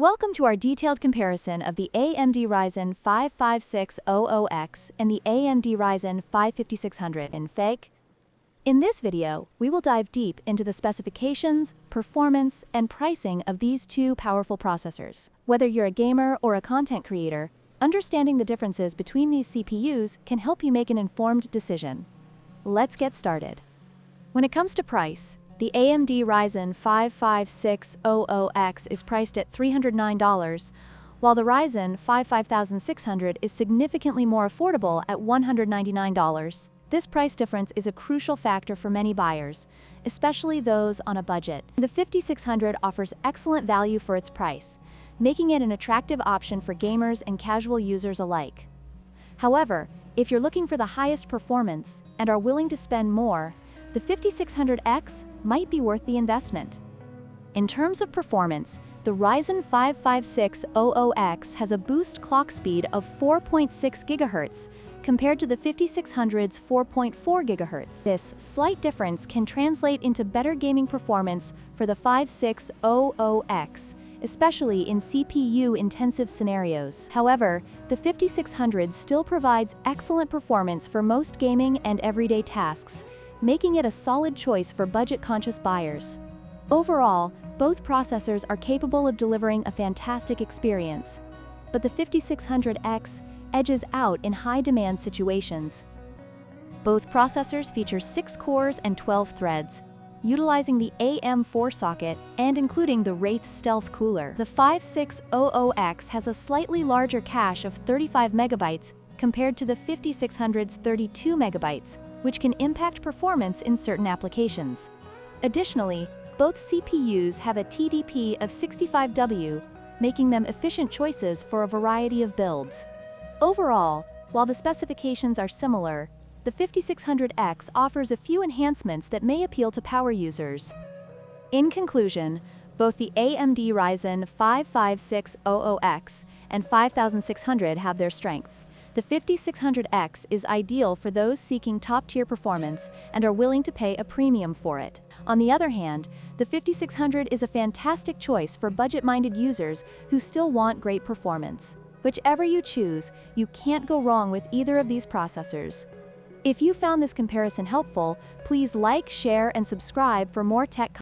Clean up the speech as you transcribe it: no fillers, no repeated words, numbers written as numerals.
Welcome to our detailed comparison of the AMD Ryzen 5 5600X and the AMD Ryzen 5 5600 in FEG. In this video, we will dive deep into the specifications, performance, and pricing of these two powerful processors. Whether you're a gamer or a content creator, understanding the differences between these CPUs can help you make an informed decision. Let's get started. When it comes to price, the AMD Ryzen 5 5600X is priced at $309, while the Ryzen 5 5600 is significantly more affordable at $199. This price difference is a crucial factor for many buyers, especially those on a budget. The 5600 offers excellent value for its price, making it an attractive option for gamers and casual users alike. However, if you're looking for the highest performance and are willing to spend more, the 5600X might be worth the investment. In terms of performance, the Ryzen 5 5600X has a boost clock speed of 4.6 GHz compared to the 5600's 4.4 GHz. This slight difference can translate into better gaming performance for the 5600X, especially in CPU-intensive scenarios. However, the 5600 still provides excellent performance for most gaming and everyday tasks, making it a solid choice for budget-conscious buyers. Overall, both processors are capable of delivering a fantastic experience, but the 5600X edges out in high-demand situations. Both processors feature 6 cores and 12 threads, utilizing the AM4 socket and including the Wraith stealth cooler. The 5600X has a slightly larger cache of 35 MB compared to the 5600's 32 MB, which can impact performance in certain applications. Additionally, both CPUs have a TDP of 65W, making them efficient choices for a variety of builds. Overall, while the specifications are similar, the 5600X offers a few enhancements that may appeal to power users. In conclusion, both the AMD Ryzen 5 5600X and 5600 have their strengths. The 5600X is ideal for those seeking top-tier performance and are willing to pay a premium for it. On the other hand, the 5600 is a fantastic choice for budget-minded users who still want great performance. Whichever you choose, you can't go wrong with either of these processors. If you found this comparison helpful, please like, share, and subscribe for more tech content.